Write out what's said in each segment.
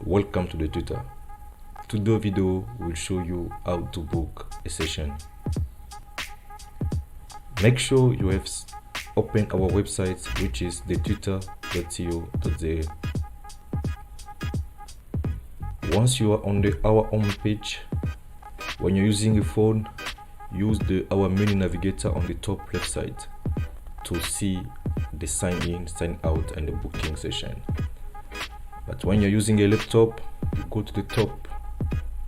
Welcome to the tutor. Today's video will show you how to book a session. Make sure you have opened our website, which is thetutor.co.za. Once you are on our home page, when you're using a phone, use our menu navigator on the top left side to see the sign in, sign out, and the booking session. But when you're using a laptop, you go to the top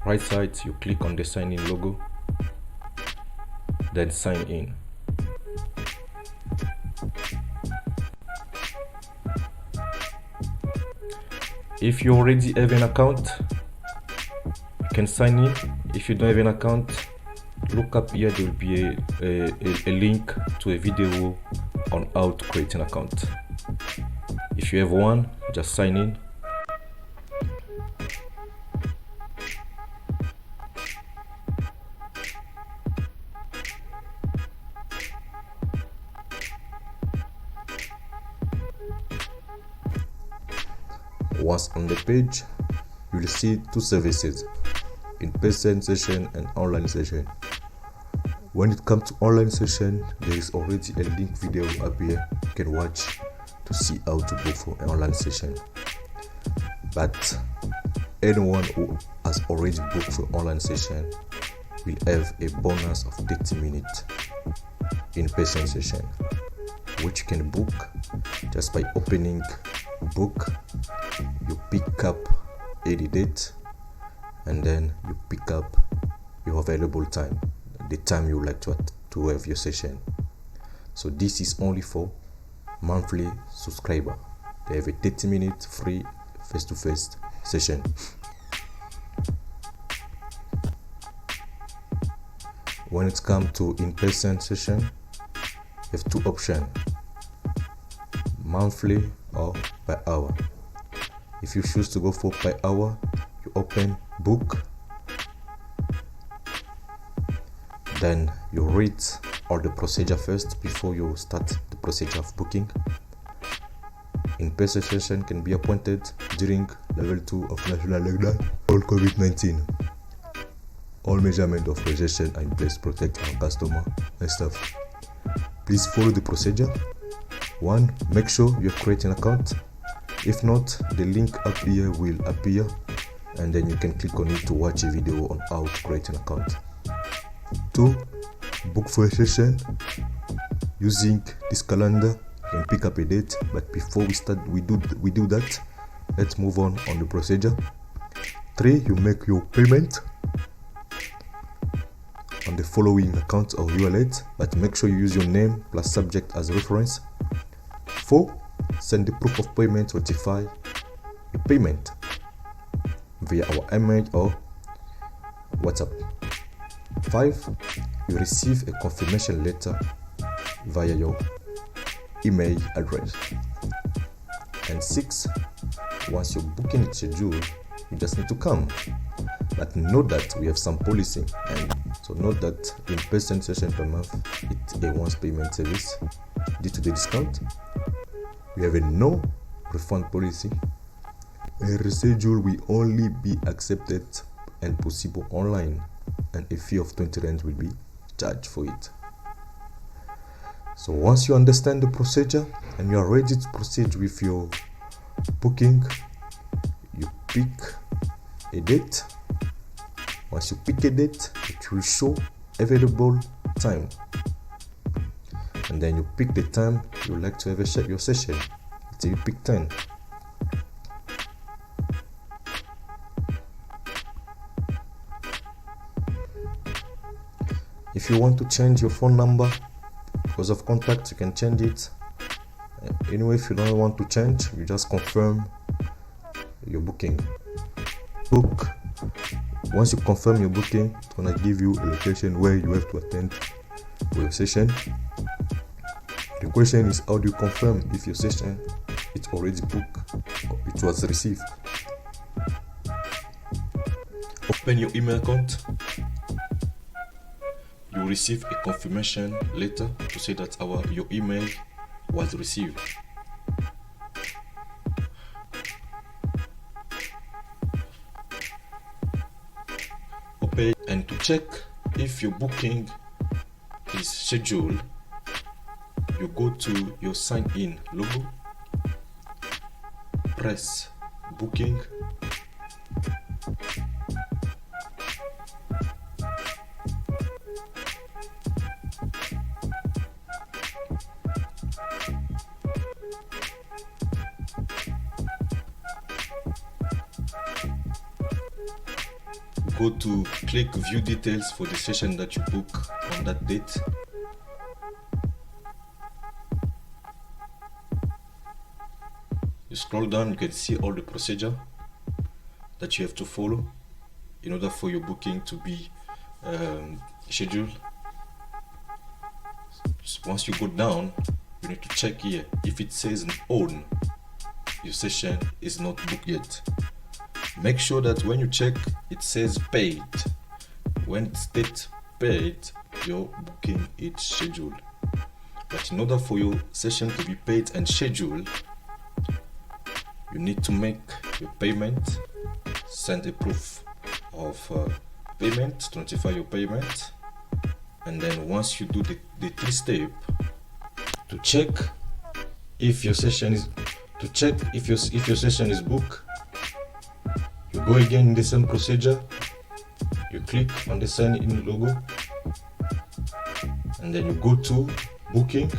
right side, you click on the sign in logo, then sign in. If you already have an account, you can sign in. If you don't have an account, look up here, there will be a link to a video on how to create an account. If you have one, just sign in. Once on the page, you will see two services: in-person session and online session. When it comes to online session, there is already a link video up here you can watch to see how to book for an online session. But anyone who has already booked for online session will have a bonus of 30-minute in-person session, which you can book just by opening book. You pick up any date and then you pick up your available time, the time you would like to have your session. So this is only for monthly subscriber. They have a 30-minute free face-to-face session. When it comes to in-person session, you have two options: monthly or by hour. If you choose to go for by hour, you open book, then you read all the procedure first before you start the procedure of booking. In-person session can be appointed during level 2 of national lockdown or COVID-19. All measurements of rejection are in place to protect our customer and staff. Please follow the procedure. 1. Make sure you have created an account. If not, the link up here will appear and then you can click on it to watch a video on how to create an account. 2. Book for a session. Using this calendar, you can pick up a date, but before we do that, let's move on the procedure. 3. You make your payment on the following account or wallet, but make sure you use your name plus subject as reference. 4. Send the proof of payment to notify your payment via our email or WhatsApp. 5. You receive a confirmation letter via your email address. And 6. Once your booking is scheduled, you just need to come. But note that we have some policy, and so note that in-person session per month it's a once payment service. Due to the discount, we have a no refund policy. A reschedule will only be accepted and possible online, and a fee of 20 rand will be charged for it. So once you understand the procedure and you are ready to proceed with your booking, you pick a date. Once you pick a date, it will show available time, and then you pick the time you would like to have your session. So you pick 10. If you want to change your phone number because of contact, you can change it. Anyway, if you don't want to change, you just confirm your booking. Book. Once you confirm your booking, it's gonna give you a location where you have to attend for your session. The question is, how do you confirm if your session is already booked or it was received? Open your email account. You will receive a confirmation letter to say that your email was received. check if your booking is scheduled, you go to your sign in logo, press booking, go to click view details for the session that you book on that date. You scroll down, you can see all the procedure that you have to follow in order for your booking to be scheduled. Once you go down, you need to check here. If it says on, your session is not booked yet. Make sure that when you check, it says paid. When it states paid, your booking is scheduled. But in order for your session to be paid and scheduled, you need to make your payment, send a proof of payment to notify your payment, and then once you do the 3-step to check if your session is if your session is booked, you go again in the same procedure. You click on the sign in logo, and then you go to booking.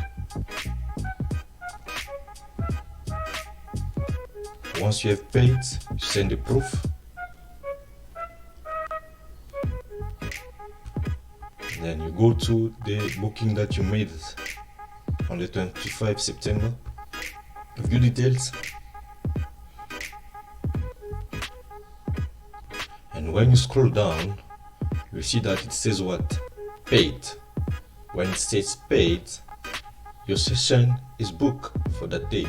Once you have paid, you send the proof. Then you go to the booking that you made on the 25th September. View details. And when you scroll down, you see that it says what? Paid. When it says paid, your session is booked for that day.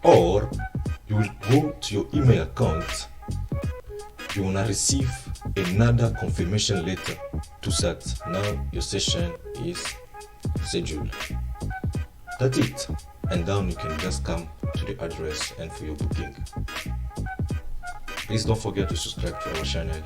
Or you will go to your email account, you will receive another confirmation letter to that now your session is scheduled. That's it. And down you can just come to the address and for your booking. Please don't forget to subscribe to our channel.